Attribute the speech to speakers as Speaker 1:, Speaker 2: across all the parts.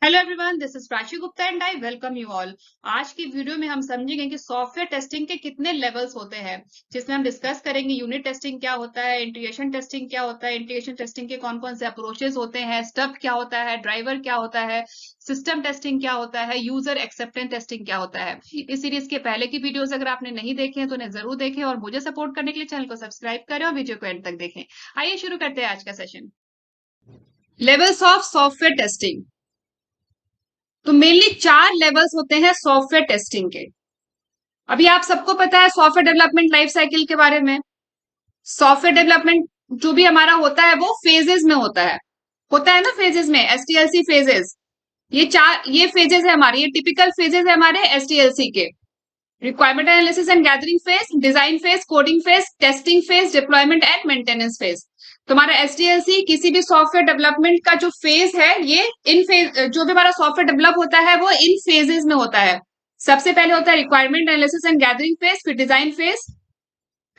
Speaker 1: Hello everyone, this is Prachi Gupta and I welcome you all. आज की video में हम समझेंगे कि सॉफ्टवेयर टेस्टिंग के कितने लेवल्स होते हैं, जिसमें हम डिस्कस करेंगे यूनिट टेस्टिंग क्या होता है, इंटीग्रेशन टेस्टिंग क्या होता है, इंटीग्रेशन टेस्टिंग के कौन कौन से अप्रोचेस होते हैं, स्टब क्या होता है, ड्राइवर क्या होता है, सिस्टम टेस्टिंग क्या होता है, यूजर एक्सेप्टेंस टेस्टिंग क्या होता है। इस सीरीज के पहले की वीडियोस अगर आपने नहीं देखे हैं तो उन्हें जरूर देखें और मुझे सपोर्ट करने के लिए चैनल को सब्सक्राइब करें और वीडियो को एंड तक देखें। आइए शुरू करते हैं आज का session. Levels of software testing. तो मेनली 4 लेवल्स होते हैं सॉफ्टवेयर टेस्टिंग के। अभी आप सबको पता है सॉफ्टवेयर डेवलपमेंट लाइफ साइकिल के बारे में। सॉफ्टवेयर डेवलपमेंट जो भी हमारा होता है वो फेजेस में होता है ना, फेजेस में एसटीएलसी फेजेस। ये फेजेस है हमारे, ये टिपिकल फेजेस है हमारे एसटीएलसी के। Requirement analysis and gathering phase, design phase, coding phase, testing phase, deployment and maintenance phase. तुम्हारा एसटीएलसी किसी भी सॉफ्टवेयर डेवलपमेंट का जो फेज है, ये इन फेज, जो भी हमारा सॉफ्टवेयर डेवलप होता है वो इन फेजेस में होता है। सबसे पहले होता है requirement analysis and gathering phase, फिर डिजाइन फेज।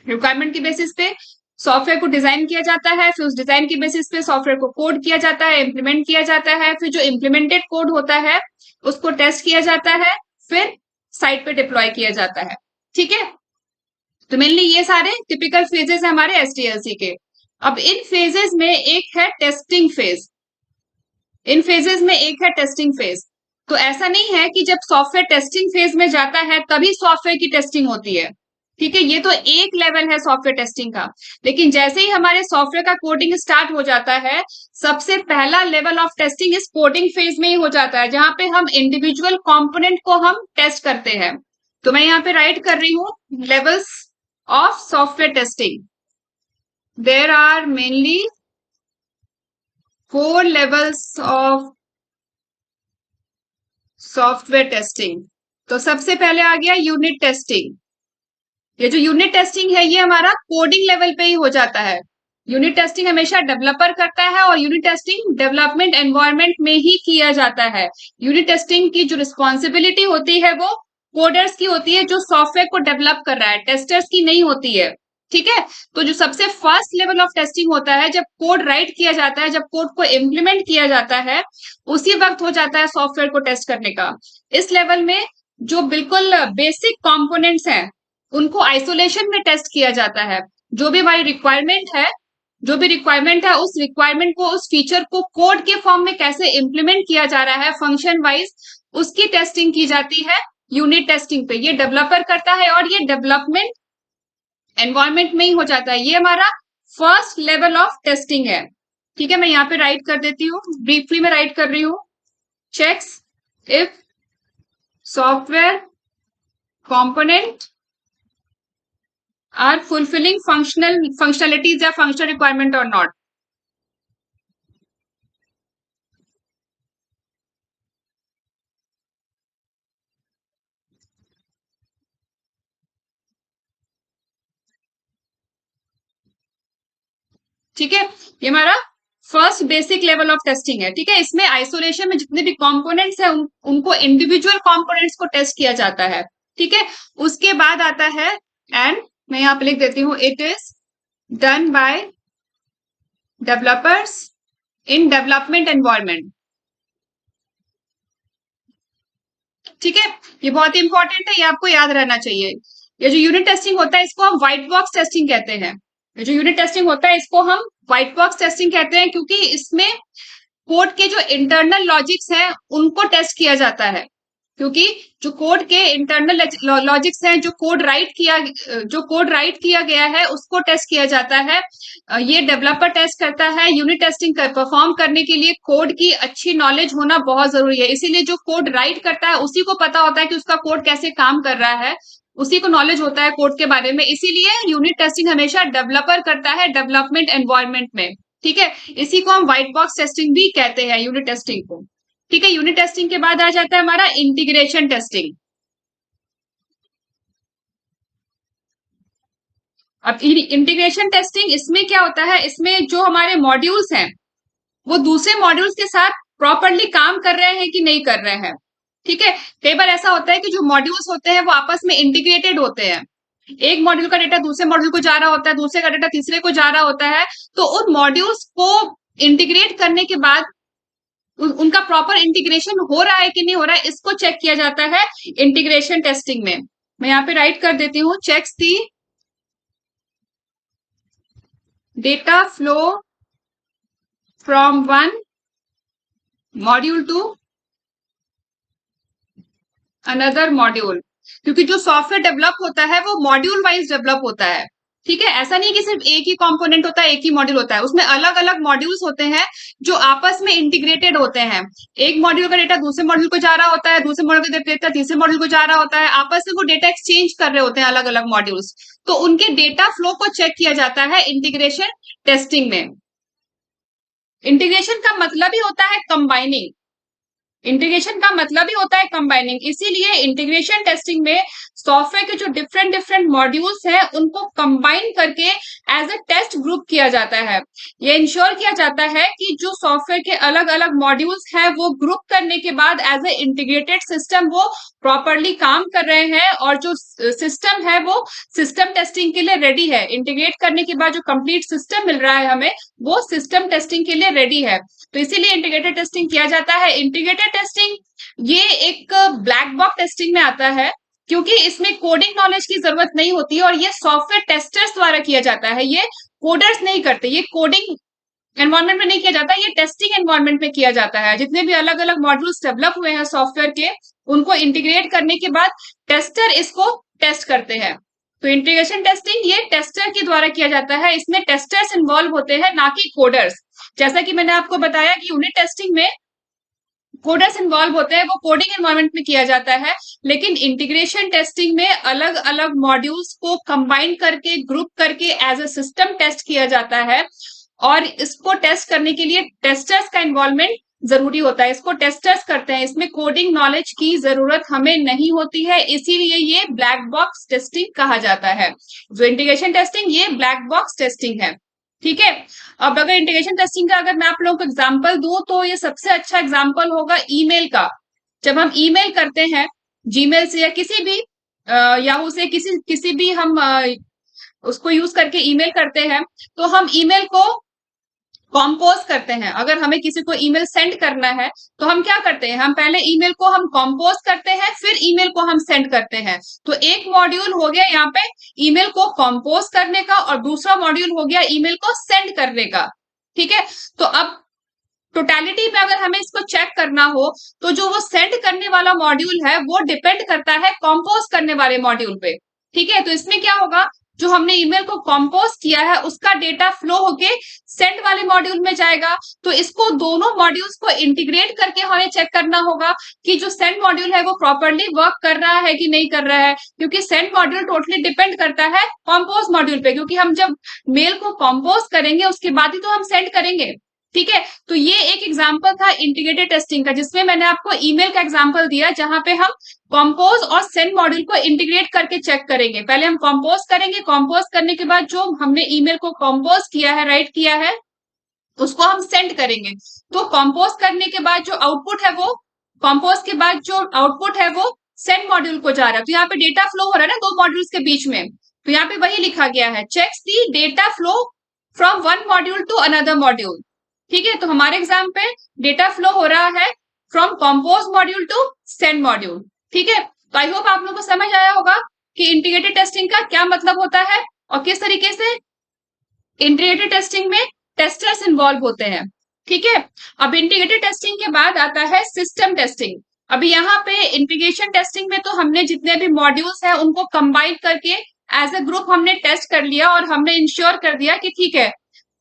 Speaker 1: रिक्वायरमेंट की बेसिस पे सॉफ्टवेयर को डिजाइन किया जाता है, फिर उस डिजाइन की बेसिस पे सॉफ्टवेयर को कोड किया जाता है, इंप्लीमेंट किया जाता है, फिर जो इंप्लीमेंटेड कोड होता है उसको टेस्ट किया जाता है, फिर साइट पे डिप्लॉय किया जाता है। ठीक है, तो मेनली ये सारे टिपिकल फेजेस है हमारे एसटीएलसी के। अब इन फेजेस में एक है टेस्टिंग फेज। इन फेजेस में एक है टेस्टिंग फेज। तो ऐसा नहीं है कि जब सॉफ्टवेयर टेस्टिंग फेज में जाता है तभी सॉफ्टवेयर की टेस्टिंग होती है। ठीक है, ये तो एक लेवल है सॉफ्टवेयर टेस्टिंग का। लेकिन जैसे ही हमारे सॉफ्टवेयर का कोडिंग स्टार्ट हो जाता है, सबसे पहला लेवल ऑफ टेस्टिंग इस कोडिंग फेज में ही हो जाता है, जहां पे हम इंडिविजुअल कंपोनेंट को हम टेस्ट करते हैं। तो मैं यहाँ पे राइट कर रही हूँ levels of software testing. There are mainly 4 levels of software testing. तो सबसे पहले आ गया यूनिट टेस्टिंग। ये जो यूनिट टेस्टिंग है ये हमारा कोडिंग लेवल पे ही हो जाता है। यूनिट टेस्टिंग हमेशा डेवलपर करता है और यूनिट टेस्टिंग डेवलपमेंट एनवायरनमेंट में ही किया जाता है। यूनिट टेस्टिंग की जो रिस्पॉन्सिबिलिटी होती है वो कोडर्स की होती है, जो सॉफ्टवेयर को डेवलप कर रहा है, टेस्टर्स की नहीं होती है। ठीक है, तो जो सबसे फर्स्ट लेवल ऑफ टेस्टिंग होता है, जब कोड राइट किया जाता है, जब कोड को इम्प्लीमेंट किया जाता है, उसी वक्त हो जाता है सॉफ्टवेयर को टेस्ट करने का। इस लेवल में जो बिल्कुल बेसिक कंपोनेंट्स हैं उनको आइसोलेशन में टेस्ट किया जाता है। जो भी हमारी रिक्वायरमेंट है, जो भी रिक्वायरमेंट है उस रिक्वायरमेंट को, उस फीचर को कोड के फॉर्म में कैसे इंप्लीमेंट किया जा रहा है फंक्शन वाइज, उसकी टेस्टिंग की जाती है यूनिट टेस्टिंग पे। ये डेवलपर करता है और ये डेवलपमेंट एनवायरमेंट में ही हो जाता है। ये हमारा फर्स्ट लेवल ऑफ टेस्टिंग है। ठीक है, मैं यहाँ पे राइट कर देती हूँ, ब्रीफली में राइट कर रही हूँ। Checks if software component are fulfilling functionalities या functional requirement or not। ठीक है, ये हमारा first basic level of testing है। ठीक है, इसमें आइसोलेशन में जितने भी कंपोनेंट्स हैं उनको इंडिविजुअल कंपोनेंट्स को टेस्ट किया जाता है। ठीक है, उसके बाद आता है एंड, मैं यहाँ पे लिख देती हूँ, it is done by developers in development environment. ठीक है, ये बहुत ही इंपॉर्टेंट है, ये आपको याद रहना चाहिए। ये जो यूनिट टेस्टिंग होता है इसको हम व्हाइट बॉक्स टेस्टिंग कहते हैं। ये जो यूनिट टेस्टिंग होता है इसको हम व्हाइट बॉक्स टेस्टिंग कहते हैं, क्योंकि इसमें कोड के जो इंटरनल लॉजिक्स हैं उनको टेस्ट किया जाता है। क्योंकि जो कोड के इंटरनल लॉजिक्स हैं, जो कोड राइट किया गया है उसको टेस्ट किया जाता है। ये डेवलपर टेस्ट करता है। यूनिट टेस्टिंग परफॉर्म करने के लिए कोड की अच्छी नॉलेज होना बहुत जरूरी है। इसीलिए जो कोड राइट करता है उसी को पता होता है कि उसका कोड कैसे काम कर रहा है, उसी को नॉलेज होता है कोड के बारे में। इसीलिए यूनिट टेस्टिंग हमेशा डेवलपर करता है डेवलपमेंट एनवायरमेंट में। ठीक है, इसी को हम व्हाइट बॉक्स टेस्टिंग भी कहते हैं, यूनिट टेस्टिंग को। ठीक है, यूनिट टेस्टिंग के बाद आ जाता है हमारा इंटीग्रेशन टेस्टिंग। अब इंटीग्रेशन टेस्टिंग, इसमें क्या होता है, इसमें जो हमारे मॉड्यूल्स हैं वो दूसरे मॉड्यूल्स के साथ प्रॉपरली काम कर रहे हैं कि नहीं कर रहे हैं। ठीक है, कई बार ऐसा होता है कि जो मॉड्यूल्स होते हैं वो आपस में इंटीग्रेटेड होते हैं। एक मॉड्यूल का डेटा दूसरे मॉड्यूल को जा रहा होता है, दूसरे का डेटा तीसरे को जा रहा होता है। तो उन मॉड्यूल्स को इंटीग्रेट करने के बाद उनका प्रॉपर इंटीग्रेशन हो रहा है कि नहीं हो रहा है, इसको चेक किया जाता है इंटीग्रेशन टेस्टिंग में। मैं यहाँ पे राइट कर देती हूँ, checks the data flow from one module to another module. क्योंकि जो सॉफ्टवेयर डेवलप होता है वो मॉड्यूल वाइज डेवलप होता है, ठीक है। ऐसा नहीं कि सिर्फ एक ही कंपोनेंट होता है, एक ही मॉड्यूल होता है, उसमें अलग अलग मॉड्यूल्स होते हैं जो आपस में इंटीग्रेटेड होते हैं। एक मॉड्यूल का डेटा दूसरे मॉड्यूल को जा रहा होता है, दूसरे मॉड्यूल का डेटा तीसरे मॉड्यूल को जा रहा होता है, आपस में वो डेटा एक्सचेंज कर रहे होते हैं अलग अलग मॉड्यूल्स। तो उनके डेटा फ्लो को चेक किया जाता है इंटीग्रेशन टेस्टिंग में। इंटीग्रेशन का मतलब ही होता है कंबाइनिंग, इंटीग्रेशन का मतलब ही होता है कंबाइनिंग। इसीलिए इंटीग्रेशन टेस्टिंग में सॉफ्टवेयर के जो डिफरेंट डिफरेंट मॉड्यूल्स हैं उनको कंबाइन करके एज अ टेस्ट ग्रुप किया जाता है। ये इंश्योर किया जाता है कि जो सॉफ्टवेयर के अलग अलग मॉड्यूल्स हैं वो ग्रुप करने के बाद एज ए इंटीग्रेटेड सिस्टम वो प्रॉपरली काम कर रहे हैं, और जो सिस्टम है वो सिस्टम टेस्टिंग के लिए रेडी है। इंटीग्रेट करने के बाद जो कंप्लीट सिस्टम मिल रहा है हमें, वो सिस्टम टेस्टिंग के लिए रेडी है। तो इसीलिए इंटीग्रेटेड टेस्टिंग किया जाता है। इंटीग्रेटेड टेस्टिंग ये एक ब्लैक बॉक्स टेस्टिंग में आता है, क्योंकि इसमें कोडिंग नॉलेज की जरूरत नहीं होती है और ये सॉफ्टवेयर टेस्टर्स द्वारा किया जाता है, ये कोडर्स नहीं करते, ये कोडिंग एनवायरमेंट में नहीं किया जाता, ये टेस्टिंग एनवायरमेंट में किया जाता है। जितने भी अलग अलग मॉड्यूल्स डेवलप हुए हैं सॉफ्टवेयर के, उनको इंटीग्रेट करने के बाद टेस्टर इसको टेस्ट करते हैं। तो इंटीग्रेशन टेस्टिंग ये टेस्टर के द्वारा किया जाता है, इसमें टेस्टर्स इन्वॉल्व होते हैं ना कि कोडर्स। जैसा कि मैंने आपको बताया कि यूनिट टेस्टिंग में कोडर्स इन्वॉल्व होते हैं, वो कोडिंग एनवायरनमेंट में किया जाता है। लेकिन इंटीग्रेशन टेस्टिंग में अलग अलग मॉड्यूल्स को कंबाइन करके ग्रुप करके एज अ सिस्टम टेस्ट किया जाता है, और इसको टेस्ट करने के लिए टेस्टर्स का इन्वॉल्वमेंट जरूरी होता है। इसको टेस्टर्स करते हैं, इसमें कोडिंग नॉलेज की जरूरत हमें नहीं होती है, इसीलिए ये ब्लैक बॉक्स टेस्टिंग कहा जाता है। जो इंटीग्रेशन टेस्टिंग ये ब्लैक बॉक्स टेस्टिंग है, ठीक है। अब अगर इंटीग्रेशन टेस्टिंग का अगर मैं आप लोगों को एग्जांपल दूं, तो ये सबसे अच्छा एग्जांपल होगा ईमेल का। जब हम ईमेल करते हैं जीमेल से या किसी भी याहू से, किसी किसी भी हम उसको यूज करके ईमेल करते हैं, तो हम ईमेल को कंपोज करते हैं। अगर हमें किसी को ईमेल सेंड करना है तो हम क्या करते हैं, हम पहले ईमेल को हम कंपोज करते हैं, फिर ईमेल को हम सेंड करते हैं। तो एक मॉड्यूल हो गया यहाँ पे ईमेल को कंपोज करने का, और दूसरा मॉड्यूल हो गया ईमेल को सेंड करने का, ठीक है। तो अब टोटलिटी में अगर हमें इसको चेक करना हो, तो जो वो सेंड करने वाला मॉड्यूल है वो डिपेंड करता है कंपोज करने वाले मॉड्यूल पे, ठीक है। तो इसमें क्या होगा, जो हमने ईमेल को कंपोज किया है उसका डेटा फ्लो होके सेंड वाले मॉड्यूल में जाएगा। तो इसको दोनों मॉड्यूल्स को इंटीग्रेट करके हमें चेक करना होगा कि जो सेंड मॉड्यूल है वो प्रॉपरली वर्क कर रहा है कि नहीं कर रहा है, क्योंकि सेंड मॉड्यूल टोटली डिपेंड करता है कंपोज मॉड्यूल पे, क्योंकि हम जब मेल को कंपोज करेंगे उसके बाद ही तो हम सेंड करेंगे, ठीक है। तो ये एक एग्जांपल था इंटीग्रेटेड टेस्टिंग का, जिसमें मैंने आपको ईमेल का एग्जांपल दिया, जहां पे हम कंपोज और सेंड मॉड्यूल को इंटीग्रेट करके चेक करेंगे। पहले हम कंपोज करेंगे, कंपोज करने के बाद जो हमने ईमेल को कंपोज किया है, राइट किया है, उसको हम सेंड करेंगे। तो कंपोज करने के बाद जो आउटपुट है वो, कंपोज के बाद जो आउटपुट है वो सेंड मॉड्यूल को जा रहा है। तो यहाँ पे डेटा फ्लो हो रहा है ना दो मॉड्यूल्स के बीच में, तो यहाँ पे वही लिखा गया है, checks the data flow from one module to another module, ठीक है। तो हमारे एग्जाम पे डेटा फ्लो हो रहा है from compose module to send module, ठीक है। तो आई होप आप लोगों को समझ आया होगा कि इंटीग्रेटेड टेस्टिंग का क्या मतलब होता है और किस तरीके से इंटीग्रेटेड टेस्टिंग में टेस्टर्स इन्वॉल्व होते हैं, ठीक है। अब इंटीग्रेटेड टेस्टिंग के बाद आता है सिस्टम टेस्टिंग। अभी यहाँ पे इंटीग्रेशन टेस्टिंग में तो हमने जितने भी मॉड्यूल्स हैं उनको कंबाइन करके एज ए ग्रुप हमने टेस्ट कर लिया, और हमने इंश्योर कर दिया कि ठीक है,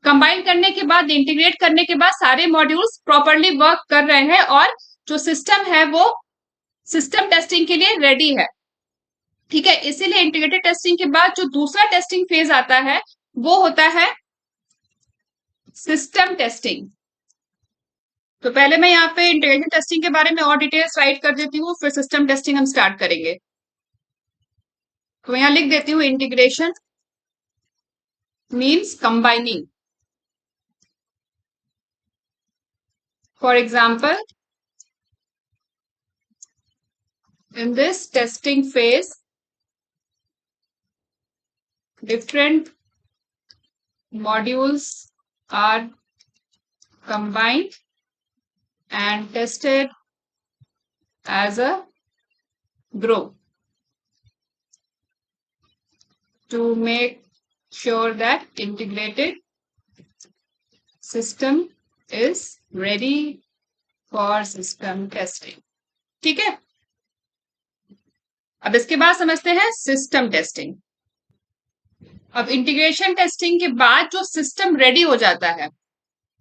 Speaker 1: कंबाइन करने के बाद, इंटीग्रेट करने के बाद सारे मॉड्यूल्स प्रॉपरली वर्क कर रहे हैं, और जो सिस्टम है वो सिस्टम टेस्टिंग के लिए रेडी है, ठीक है। इसीलिए इंटीग्रेटेड टेस्टिंग के बाद जो दूसरा टेस्टिंग फेज आता है वो होता है सिस्टम टेस्टिंग। तो पहले मैं यहाँ पे इंटीग्रेशन टेस्टिंग के बारे में और डिटेल्स राइट कर देती हूँ, फिर सिस्टम टेस्टिंग हम स्टार्ट करेंगे। तो यहाँ लिख देती हूँ, integration means combining. For example, in this testing phase, different modules are combined and tested as a group to make sure that integrated system is ready for system testing. ठीक है, अब इसके बाद समझते हैं सिस्टम टेस्टिंग। अब integration testing के बाद जो सिस्टम रेडी हो जाता है,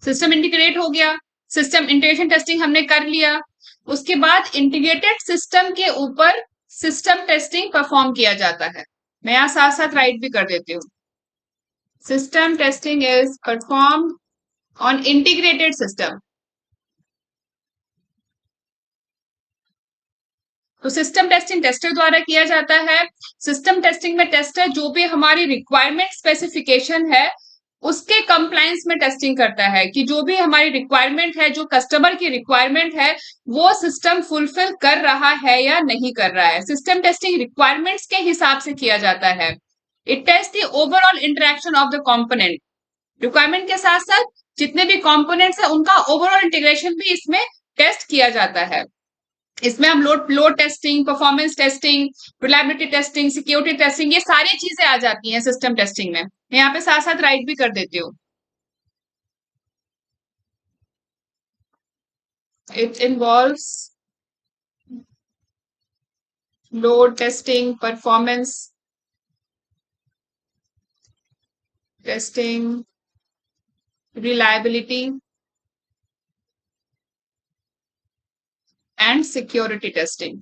Speaker 1: सिस्टम इंटीग्रेट हो गया, सिस्टम इंटीग्रेशन टेस्टिंग हमने कर लिया, उसके बाद इंटीग्रेटेड सिस्टम के ऊपर सिस्टम टेस्टिंग परफॉर्म किया जाता है। मैं यहां साथ साथ राइट भी कर देती हूँ। System testing is performed on integrated system. तो सिस्टम टेस्टिंग टेस्टर द्वारा किया जाता है। सिस्टम टेस्टिंग में टेस्टर जो भी हमारी रिक्वायरमेंट स्पेसिफिकेशन है उसके कंप्लायंस में टेस्टिंग करता है कि जो भी हमारी रिक्वायरमेंट है, जो कस्टमर की रिक्वायरमेंट है, वो सिस्टम फुलफिल कर रहा है या नहीं कर रहा है। सिस्टम टेस्टिंग रिक्वायरमेंट्स के हिसाब से किया जाता है। It taste the overall interaction of the component. Requirement के साथ साथ जितने भी कॉम्पोनेंट्स है उनका ओवरऑल इंटीग्रेशन भी इसमें टेस्ट किया जाता है। इसमें हम load testing, performance testing, reliability testing, security testing, ये सारी चीजें आ जाती हैं सिस्टम टेस्टिंग में। मैं यहाँ पे साथ साथ राइट भी कर देती हूँ। It involves load testing, performance testing, reliability and security testing.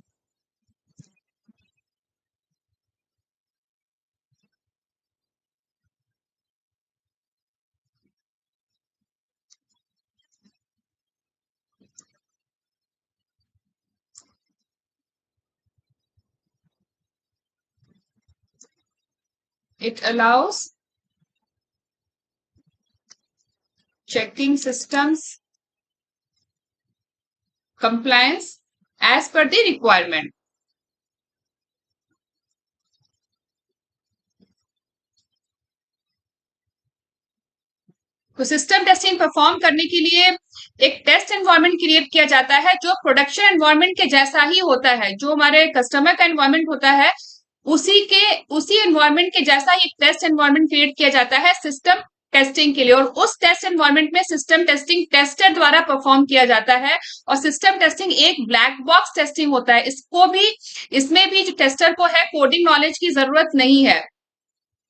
Speaker 1: It allows checking systems compliance as per the requirement. तो सिस्टम टेस्टिंग परफॉर्म करने के लिए एक टेस्ट एनवायरनमेंट क्रिएट किया जाता है जो प्रोडक्शन एनवायरनमेंट के जैसा ही होता है। जो हमारे कस्टमर का एनवायरनमेंट होता है उसी एनवायरनमेंट के जैसा एक टेस्ट एनवायरनमेंट क्रिएट किया जाता है सिस्टम टेस्टिंग के लिए, और उस टेस्ट एनवायरनमेंट में सिस्टम टेस्टिंग टेस्टर द्वारा परफॉर्म किया जाता है। और सिस्टम टेस्टिंग एक ब्लैक बॉक्स टेस्टिंग होता है। इसमें भी जो टेस्टर को है कोडिंग नॉलेज की जरूरत नहीं है।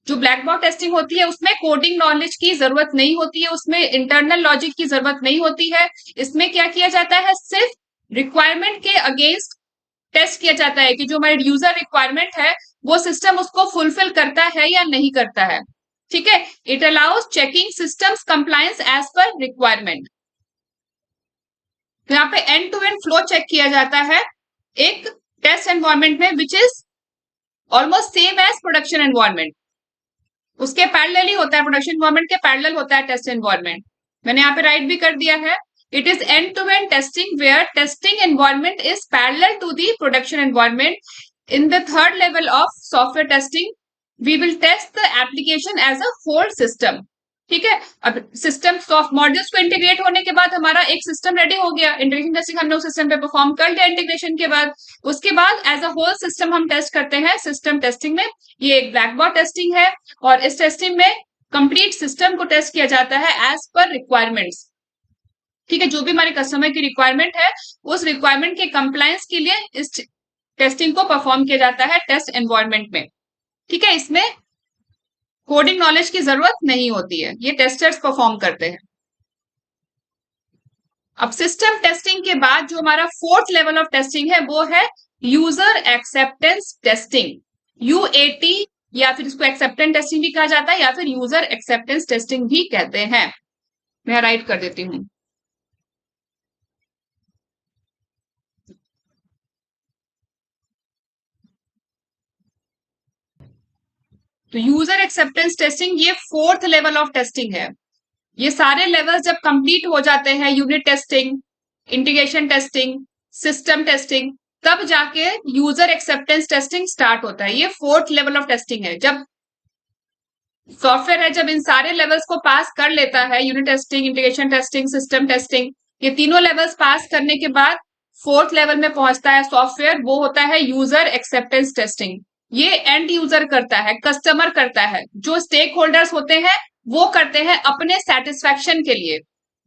Speaker 1: जो ब्लैक बॉक्स टेस्टिंग होती है उसमें कोडिंग नॉलेज की जरूरत नहीं होती है, उसमें इंटरनल लॉजिक की जरूरत नहीं होती है। इसमें क्या किया जाता है, सिर्फ रिक्वायरमेंट के अगेंस्ट टेस्ट किया जाता है कि जो हमारी यूजर रिक्वायरमेंट है वो सिस्टम उसको फुलफिल करता है या नहीं करता है। ठीक है, it allows checking systems compliance as per requirement. यहाँ पे end to end flow check किया जाता है एक टेस्ट एनवायरनमेंट में, which is almost same as production environment. उसके पैरेलल ही होता है, प्रोडक्शन एनवायरनमेंट के पैरेलल होता है टेस्ट एनवायरनमेंट। मैंने यहाँ पे राइट भी कर दिया है, it is end to end testing where testing environment is parallel to the production environment. In the third level of software testing we will test the application as a whole system. ठीक है, अब system soft modules को integrate होने के बाद हमारा एक system ready हो गया। इंटीग्रेशन टेस्टिंग हमने उस सिस्टम पे परफॉर्म कर लिया इंटीग्रेशन के बाद। उसके बाद एज अ होल सिस्टम हम टेस्ट करते हैं सिस्टम टेस्टिंग में। ये एक ब्लैक बॉक्स टेस्टिंग है और इस टेस्टिंग में कंप्लीट सिस्टम को टेस्ट किया जाता है एज पर रिक्वायरमेंट्स। ठीक है, जो भी हमारे कस्टमर की रिक्वायरमेंट है उस रिक्वायरमेंट के कंप्लायंस के लिए इस टेस्टिंग को परफॉर्म किया जाता है टेस्ट एनवायरनमेंट में। ठीक है, इसमें कोडिंग नॉलेज की जरूरत नहीं होती है, ये टेस्टर्स परफॉर्म करते हैं। अब सिस्टम टेस्टिंग के बाद जो हमारा फोर्थ लेवल ऑफ टेस्टिंग है वो है यूजर एक्सेप्टेंस टेस्टिंग, यूएटी, या फिर इसको एक्सेप्टेंस टेस्टिंग भी कहा जाता है या फिर यूजर एक्सेप्टेंस टेस्टिंग भी कहते हैं। मैं राइट कर देती हूँ। तो यूजर एक्सेप्टेंस टेस्टिंग ये फोर्थ लेवल ऑफ टेस्टिंग है। ये सारे लेवल्स जब कंप्लीट हो जाते हैं, unit testing, integration testing, system testing, तब जाके यूजर एक्सेप्टेंस टेस्टिंग स्टार्ट होता है। ये फोर्थ लेवल ऑफ टेस्टिंग है। जब सॉफ्टवेयर है जब इन सारे लेवल्स को पास कर लेता है, unit testing, integration testing, system testing, ये तीनों लेवल्स पास करने के बाद फोर्थ लेवल में पहुंचता है सॉफ्टवेयर, वो होता है यूजर एक्सेप्टेंस टेस्टिंग। ये एंड यूजर करता है, कस्टमर करता है, जो स्टेक होल्डर्स होते हैं वो करते हैं अपने सेटिस्फैक्शन के लिए।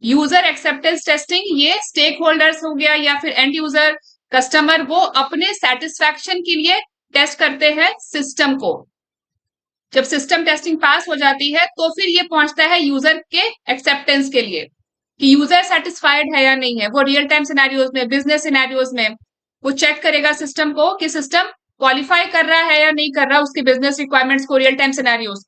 Speaker 1: यूजर एक्सेप्टेंस टेस्टिंग ये स्टेक होल्डर्स हो गया या फिर एंड यूजर कस्टमर, वो अपने सेटिस्फैक्शन के लिए टेस्ट करते हैं सिस्टम को। जब सिस्टम टेस्टिंग पास हो जाती है तो फिर ये पहुंचता है यूजर के एक्सेप्टेंस के लिए कि यूजर सेटिस्फाइड है या नहीं है। वो रियल टाइम सिनेरियोज में, बिजनेस सिनेरियोज में वो चेक करेगा सिस्टम को कि सिस्टम क्वालिफाई कर रहा है या नहीं कर रहा उसकी बिजनेस रिक्वायरमेंट्स को रियल टाइम सिनेरियोज।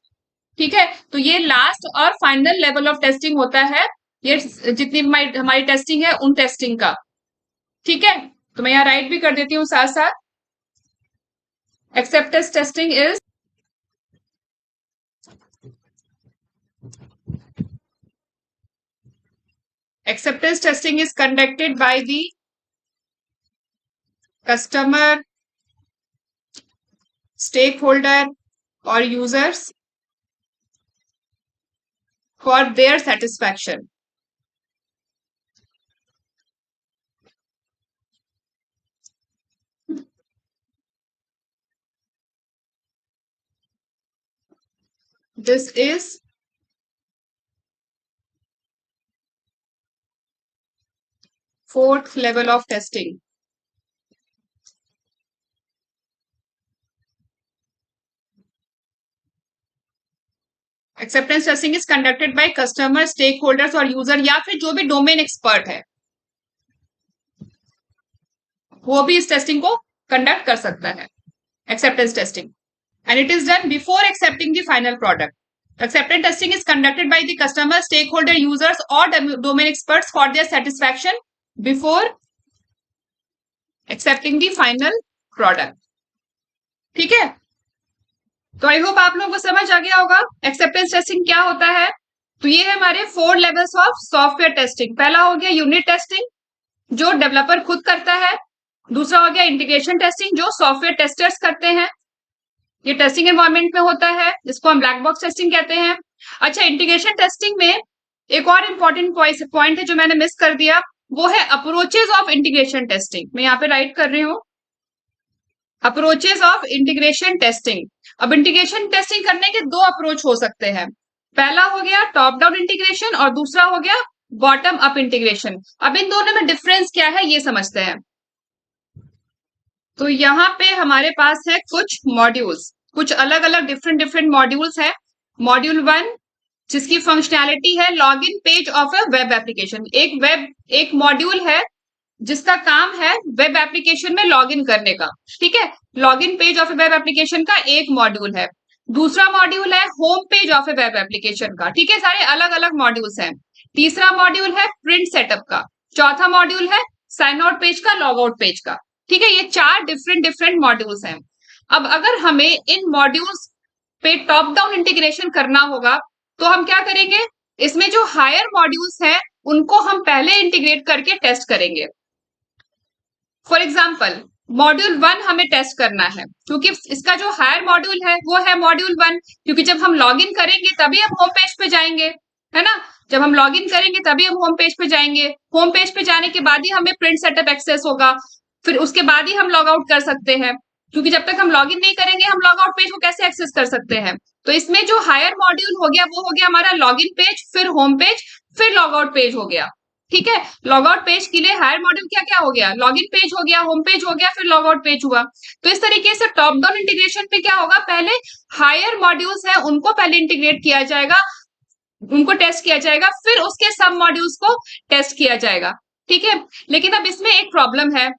Speaker 1: ठीक है, तो ये लास्ट और फाइनल लेवल ऑफ टेस्टिंग होता है, ये जितनी हमारी टेस्टिंग है उन टेस्टिंग का। ठीक है, तो मैं यहाँ राइट भी कर देती हूँ साथ साथ। Acceptance testing is acceptance testing is conducted by the customer, stakeholder or users for their satisfaction. This is fourth level of testing. Acceptance testing is conducted by customer, stakeholders और user, या फिर जो भी domain expert है वो भी इस testing को कंडक्ट कर सकता है, acceptance testing. And it is done before accepting the final product. Acceptance testing is conducted by the customer, stakeholder, users or domain experts for their satisfaction before accepting the final product. ठीक है, तो I hope आप लोगों को समझ आ गया होगा acceptance testing क्या होता है। तो ये है हमारे 4 लेवल्स ऑफ सॉफ्टवेयर टेस्टिंग। पहला हो गया यूनिट टेस्टिंग, जो डेवलपर खुद करता है। दूसरा हो गया इंटीग्रेशन टेस्टिंग, जो सॉफ्टवेयर टेस्टर्स करते हैं, ये टेस्टिंग एनवायरनमेंट में होता है, जिसको हम ब्लैक बॉक्स टेस्टिंग कहते हैं। अच्छा, इंटीग्रेशन टेस्टिंग में एक और इम्पोर्टेंट पॉइंट है जो मैंने मिस कर दिया, वो है अप्रोचेज ऑफ इंटीग्रेशन टेस्टिंग। मैं यहाँ पे राइट कर रही हूँ, अप्रोचेज ऑफ इंटीग्रेशन टेस्टिंग। अब इंटीग्रेशन टेस्टिंग करने के 2 अप्रोच हो सकते हैं। पहला हो गया टॉप डाउन इंटीग्रेशन और दूसरा हो गया बॉटम अप इंटीग्रेशन। अब इन दोनों में डिफरेंस क्या है ये समझते हैं। तो यहाँ पे हमारे पास है कुछ मॉड्यूल्स, कुछ अलग अलग डिफरेंट मॉड्यूल्स है। मॉड्यूल 1 जिसकी फंक्शनैलिटी है login page of a web application. एक मॉड्यूल है जिसका काम है वेब एप्लीकेशन में लॉगिन करने का। ठीक है, login page of A web application का एक मॉड्यूल है। दूसरा मॉड्यूल है home page of A web application का। ठीक है, सारे अलग अलग मॉड्यूल्स हैं। तीसरा मॉड्यूल है प्रिंट सेटअप का। चौथा मॉड्यूल है साइन आउट पेज का, लॉग आउट पेज का। ठीक है, ये 4 डिफरेंट मॉड्यूल्स हैं। अब अगर हमें इन मॉड्यूल्स पे टॉप डाउन इंटीग्रेशन करना होगा तो हम क्या करेंगे, इसमें जो हायर मॉड्यूल्स हैं उनको हम पहले इंटीग्रेट करके टेस्ट करेंगे। फॉर एग्जाम्पल मॉड्यूल 1 हमें टेस्ट करना है, क्योंकि इसका जो हायर मॉड्यूल है वो है मॉड्यूल 1, क्योंकि जब हम लॉगिन करेंगे तभी हम होम पेज पे जाएंगे, है ना। जब हम लॉगिन करेंगे तभी हम होम पेज पे जाएंगे। होम पेज पे जाने के बाद ही हमें प्रिंट सेटअप एक्सेस होगा, फिर उसके बाद ही हम लॉग आउट कर सकते हैं, क्योंकि जब तक हम लॉगिन नहीं करेंगे हम लॉग आउट पेज को कैसे एक्सेस कर सकते हैं। तो इसमें जो हायर मॉड्यूल हो गया वो हो गया हमारा लॉगिन पेज, फिर होम पेज, फिर लॉग आउट पेज हो गया। ठीक है, लॉग आउट पेज के लिए हायर मॉड्यूल क्या क्या हो गया, लॉगिन पेज हो गया, होम पेज हो गया, फिर लॉग आउट पेज हुआ। तो इस तरीके से टॉप डाउन इंटीग्रेशन पे क्या होगा, पहले हायर मॉड्यूल्स है उनको पहले इंटीग्रेट किया जाएगा, उनको टेस्ट किया जाएगा, फिर उसके सब मॉड्यूल्स को टेस्ट किया जाएगा। ठीक है, लेकिन अब इसमें एक प्रॉब्लम है।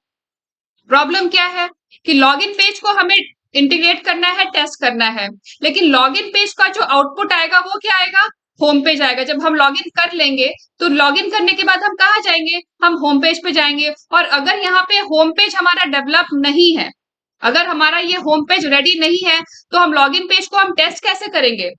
Speaker 1: प्रॉब्लम क्या है कि लॉगिन पेज को हमें इंटीग्रेट करना है, टेस्ट करना है, लेकिन लॉगिन पेज का जो आउटपुट आएगा वो क्या आएगा, होम पेज आएगा। जब हम लॉगिन कर लेंगे तो लॉगिन करने के बाद हम कहाँ जाएंगे, हम होम पेज पे जाएंगे। और अगर यहाँ पे होम पेज हमारा डेवलप नहीं है, अगर हमारा ये होम पेज रेडी नहीं है, तो हम लॉगिन पेज को हम टेस्ट कैसे करेंगे।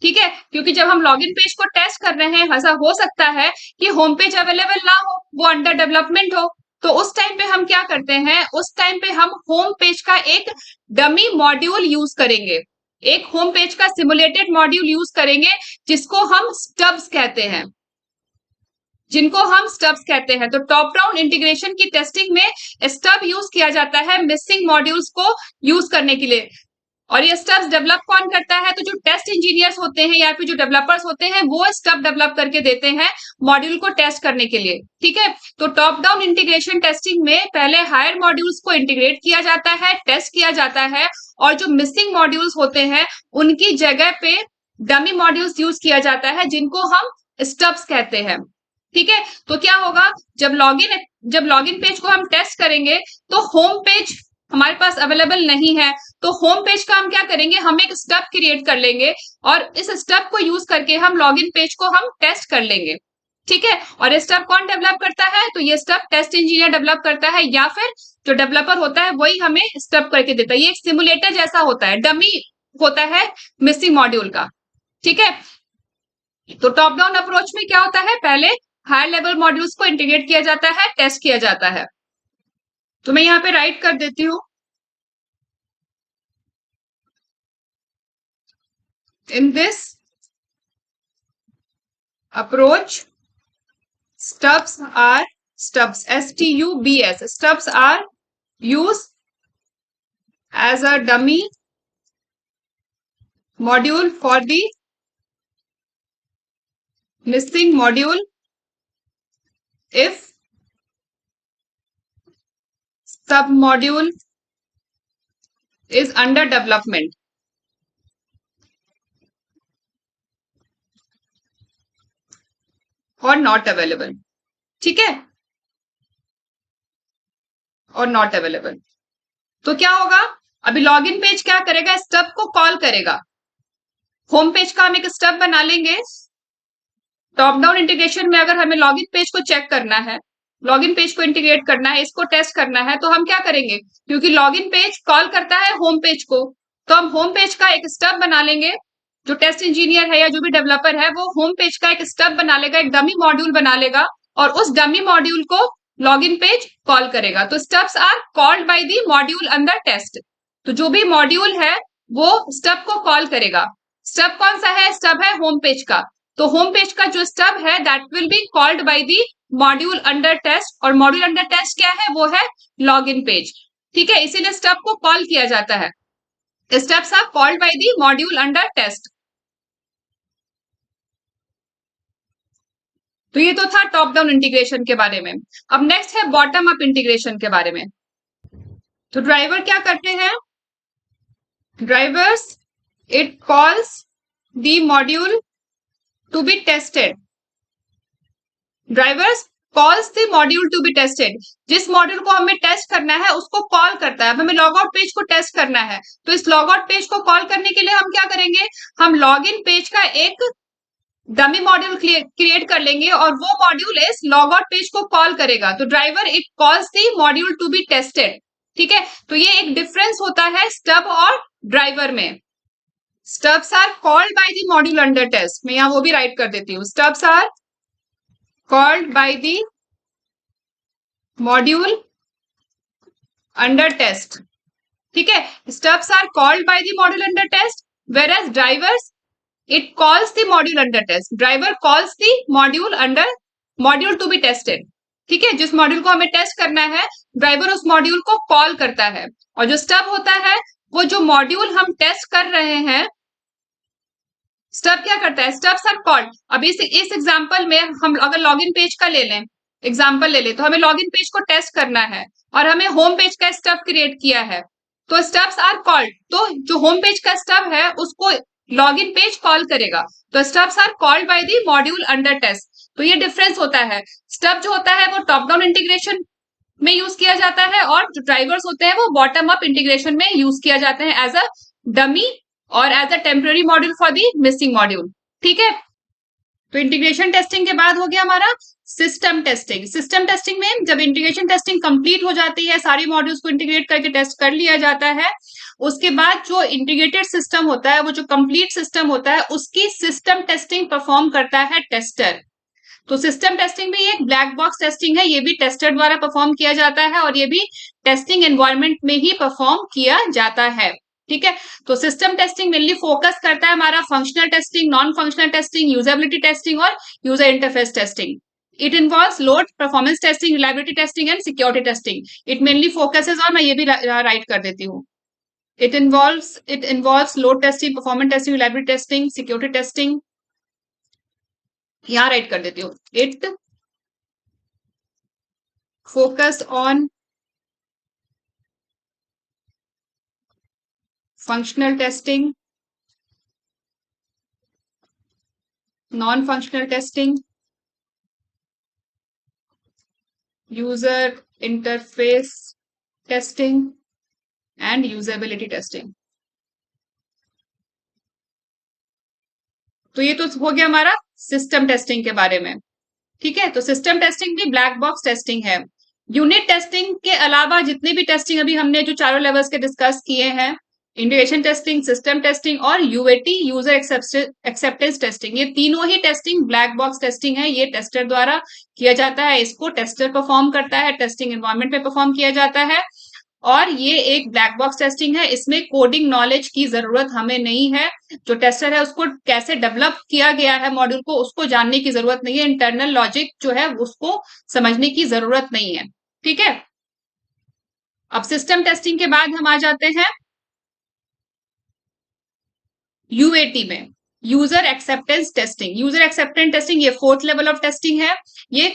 Speaker 1: ठीक है, क्योंकि जब हम लॉगिन पेज को टेस्ट कर रहे हैं, ऐसा हो सकता है कि होम पेज अवेलेबल ना हो, वो अंडर डेवलपमेंट हो। तो उस टाइम पे हम क्या करते हैं, उस टाइम पे हम होम पेज का एक डमी मॉड्यूल यूज करेंगे, एक होम पेज का सिमुलेटेड मॉड्यूल यूज करेंगे, जिसको हम स्टब्स कहते हैं। जिनको हम स्टब्स कहते हैं। तो टॉप डाउन इंटीग्रेशन की टेस्टिंग में स्टब यूज किया जाता है मिसिंग मॉड्यूल्स को यूज करने के लिए। और ये स्टब्स डेवलप कौन करता है? तो जो टेस्ट इंजीनियर्स होते हैं या फिर जो डेवलपर्स होते हैं वो स्टब डेवलप करके देते हैं मॉड्यूल को टेस्ट करने के लिए। ठीक है, तो टॉप डाउन इंटीग्रेशन टेस्टिंग में पहले हायर मॉड्यूल्स को इंटीग्रेट किया जाता है, टेस्ट किया जाता है, और जो मिसिंग मॉड्यूल्स होते हैं उनकी जगह पे डमी मॉड्यूल्स यूज किया जाता है जिनको हम स्टब्स कहते हैं। ठीक है, तो क्या होगा, जब लॉगिन पेज को हम टेस्ट करेंगे तो होम पेज हमारे पास अवेलेबल नहीं है, तो होम पेज का हम क्या करेंगे, हम एक स्टब क्रिएट कर लेंगे और इस स्टब को यूज करके हम लॉगिन पेज को हम टेस्ट कर लेंगे। ठीक है, और ये स्टब कौन डेवलप करता है? तो ये स्टब टेस्ट इंजीनियर डेवलप करता है या फिर जो डेवलपर होता है वही हमें स्टब करके देता है। ये एक सिमुलेटर जैसा होता है, डमी होता है मिसिंग मॉड्यूल का। ठीक है, तो टॉप डाउन अप्रोच में क्या होता है, पहले हायर लेवल मॉड्यूल्स को इंटीग्रेट किया जाता है, टेस्ट किया जाता है। तो मैं यहाँ पे राइट कर देती हूँ, in this approach stubs stubs are used as a dummy module for the missing module if sub module is under development और नॉट अवेलेबल। ठीक है, और नॉट अवेलेबल। तो क्या होगा, अभी लॉगिन पेज क्या करेगा, स्टब को कॉल करेगा। होम पेज का हम एक स्टब बना लेंगे। टॉप डाउन इंटीग्रेशन में अगर हमें लॉगिन पेज को चेक करना है, लॉगिन पेज को इंटीग्रेट करना है, इसको टेस्ट करना है, तो हम क्या करेंगे, क्योंकि लॉगिन पेज कॉल करता है होम पेज को, तो हम होम पेज का एक स्टब बना लेंगे। जो टेस्ट इंजीनियर है या जो भी डेवलपर है वो होम पेज का एक स्टब बना लेगा, एक डमी मॉड्यूल बना लेगा और उस डमी मॉड्यूल को लॉगिन पेज कॉल करेगा। तो stubs are called by the module under test. तो जो भी मॉड्यूल है वो स्टब को कॉल करेगा। स्टब कौन सा है? स्टब है होम पेज का। तो होम पेज का जो स्टब है that will be called by the module under test, और मॉड्यूल अंडर टेस्ट क्या है, वो है लॉगिन पेज। ठीक है, इसीलिए स्टब को कॉल किया जाता है। Steps are called by the module under test. तो ये तो था टॉप डाउन इंटीग्रेशन के बारे में। अब नेक्स्ट है बॉटम अप इंटीग्रेशन के बारे में। तो ड्राइवर क्या करते हैं, drivers it calls the module to be tested. Drivers calls the module to be tested. जिस मॉड्यूल को हमें टेस्ट करना है उसको कॉल करता है। हमें लॉग आउट पेज को टेस्ट करना है, तो इस लॉग आउट पेज को कॉल करने के लिए हम क्या करेंगे, हम लॉग इन पेज का एक डमी मॉड्यूल क्रिएट कर लेंगे और वो मॉड्यूल इस लॉग आउट पेज को कॉल करेगा। तो driver it calls the module to be tested. ठीक है, तो ये एक डिफरेंस होता है स्टब और ड्राइवर में। Stubs are called by the module under test. मैं यहां वो भी राइट कर देती हूँ, stubs are called by the module under test. ठीक है, stubs are called by the module under test, whereas drivers it calls the module under test. Driver calls the module to be tested. ठीक है, जिस module को हमें test करना है driver उस मॉड्यूल को कॉल करता है, और जो स्टब होता है वो जो मॉड्यूल हम टेस्ट कर रहे हैं, स्टब क्या करता है, स्टब्स आर कॉल्ड। अब इस एग्जांपल में हम अगर लॉगिन पेज का ले लें, एग्जांपल ले लें, तो हमें लॉगिन पेज को टेस्ट करना है और हमें होम पेज का स्टब क्रिएट किया है, तो स्टब्स आर कॉल्ड। तो जो होम पेज का स्टब है उसको लॉगिन पेज कॉल करेगा। तो stubs are called by the module under test. तो ये डिफरेंस होता है। स्टब जो होता है वो टॉप डाउन इंटीग्रेशन में यूज किया जाता है और जो ड्राइवर्स होते हैं वो बॉटम अप इंटीग्रेशन में यूज किया जाते हैं एज अ डमी और as a temporary module for the missing module. ठीक है, तो इंटीग्रेशन टेस्टिंग के बाद हो गया हमारा सिस्टम टेस्टिंग। सिस्टम टेस्टिंग में जब इंटीग्रेशन टेस्टिंग कंप्लीट हो जाती है, सारी मॉड्यूल्स को इंटीग्रेट करके टेस्ट कर लिया जाता है, उसके बाद जो इंटीग्रेटेड सिस्टम होता है, वो जो कंप्लीट सिस्टम होता है, उसकी सिस्टम टेस्टिंग परफॉर्म करता है टेस्टर। तो सिस्टम टेस्टिंग में ये एक ब्लैक बॉक्स टेस्टिंग है, ये भी टेस्टर द्वारा परफॉर्म किया जाता है और ये भी टेस्टिंग एनवायरनमेंट में ही परफॉर्म किया जाता है। ठीक है, तो सिस्टम टेस्टिंग मेनली फोकस करता है हमारा functional testing, non functional testing, usability testing और user interface testing. It involves load, performance testing, reliability testing and security testing. It mainly focuses on, मैं ये भी राइट कर देती हूँ. It involves load testing, performance testing, reliability testing, security testing. यहाँ right कर देती हूँ. It focused on functional testing, non-functional testing, user interface testing and usability testing. तो ये तो हो गया हमारा सिस्टम टेस्टिंग के बारे में. ठीक है, तो सिस्टम टेस्टिंग भी ब्लैक बॉक्स टेस्टिंग है. यूनिट टेस्टिंग के अलावा जितनी भी टेस्टिंग अभी हमने जो चारों लेवल्स के डिस्कस किए हैं, इंटीग्रेशन टेस्टिंग, सिस्टम टेस्टिंग और यूएटी, यूजर एक्सेप्टेंस टेस्टिंग, ये तीनों ही टेस्टिंग ब्लैक बॉक्स टेस्टिंग है. ये टेस्टर द्वारा किया जाता है, इसको टेस्टर परफॉर्म करता है, टेस्टिंग एनवायरमेंट में परफॉर्म किया जाता है. और ये एक ब्लैक बॉक्स टेस्टिंग है. इसमें कोडिंग नॉलेज की जरूरत हमें नहीं है. जो टेस्टर है उसको कैसे डेवलप किया गया है मॉड्यूल को, उसको जानने की जरूरत नहीं है. इंटरनल लॉजिक जो है उसको समझने की जरूरत नहीं है. ठीक है, अब सिस्टम टेस्टिंग के बाद हम आ जाते हैं यूएटी में, user acceptance testing. User acceptance testing ये फोर्थ लेवल ऑफ टेस्टिंग है. ये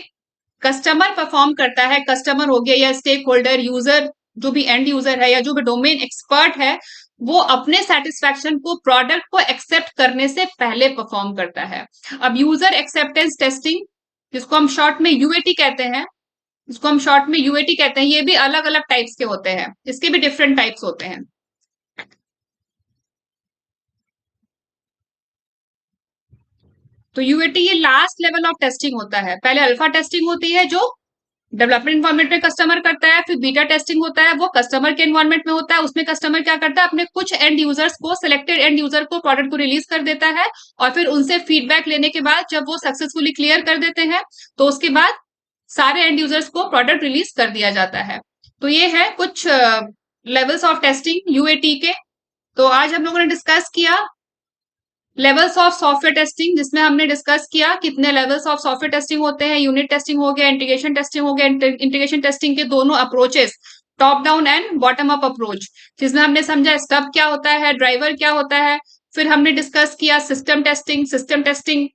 Speaker 1: कस्टमर परफॉर्म करता है. कस्टमर हो गया या स्टेक होल्डर, यूजर, जो भी एंड यूजर है या जो भी डोमेन एक्सपर्ट है, वो अपने सेटिस्फैक्शन को, प्रोडक्ट को एक्सेप्ट करने से पहले परफॉर्म करता है. अब यूजर एक्सेप्टेंस टेस्टिंग, जिसको हम शॉर्ट में यूएटी कहते हैं, ये भी अलग अलग टाइप्स के होते हैं. इसके भी डिफरेंट टाइप्स होते हैं. तो यूएटी ये लास्ट लेवल ऑफ टेस्टिंग होता है. पहले अल्फा टेस्टिंग होती है जो डेवलपमेंट एनवायरमेंट में कस्टमर करता है. फिर बीटा टेस्टिंग होता है, वो कस्टमर के एनवायरमेंट में होता है. उसमें कस्टमर क्या करता है, अपने कुछ एंड यूजर्स को, सिलेक्टेड एंड यूजर को प्रोडक्ट को रिलीज कर देता है. और फिर उनसे फीडबैक लेने के बाद जब वो सक्सेसफुली क्लियर कर देते हैं, तो उसके बाद सारे एंड यूजर्स को प्रोडक्ट रिलीज कर दिया जाता है. तो ये है कुछ लेवल्स ऑफ टेस्टिंग यूएटी के. तो आज हम लोगों ने डिस्कस किया लेवल्स ऑफ सॉफ्टवेयर टेस्टिंग, जिसमें हमने डिस्कस किया कितने लेवल्स ऑफ सॉफ्टवेयर टेस्टिंग होते हैं. यूनिट टेस्टिंग हो गया, इंटीग्रेशन टेस्टिंग हो गया. इंटीग्रेशन टेस्टिंग के दोनों approaches, top down and bottom up approach, जिसमें हमने समझा स्टब क्या होता है, ड्राइवर क्या होता है. फिर हमने डिस्कस किया सिस्टम टेस्टिंग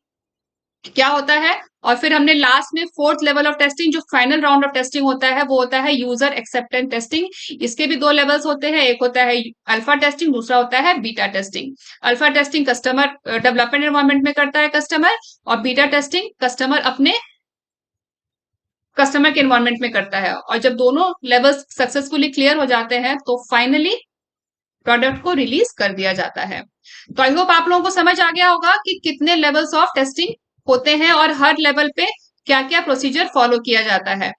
Speaker 1: क्या होता है. और फिर हमने लास्ट में फोर्थ लेवल ऑफ टेस्टिंग, जो फाइनल राउंड ऑफ टेस्टिंग होता है, वो होता है यूजर एक्सेप्टेंस टेस्टिंग. इसके भी दो लेवल्स होते हैं, एक होता है अल्फा टेस्टिंग, दूसरा होता है beta testing. Alpha testing customer development environment में करता है कस्टमर, और बीटा टेस्टिंग कस्टमर अपने कस्टमर के एनवायरमेंट में करता है. और जब दोनों लेवल्स सक्सेसफुली क्लियर हो जाते हैं, तो फाइनली प्रोडक्ट को रिलीज कर दिया जाता है. तो आई होप आप लोगों को समझ आ गया होगा कि कितने लेवल्स ऑफ टेस्टिंग होते हैं और हर लेवल पे क्या क्या प्रोसीजर फॉलो किया जाता है.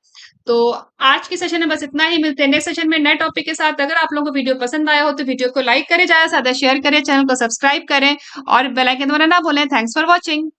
Speaker 1: तो आज के सेशन में बस इतना ही. मिलते हैं नेक्स्ट सेशन में नए टॉपिक के साथ. अगर आप लोगों को वीडियो पसंद आया हो तो वीडियो को लाइक करें, ज्यादा से ज्यादा शेयर करें, चैनल को सब्सक्राइब करें और बेल आइकन दबाना ना भूलें. Thanks for watching.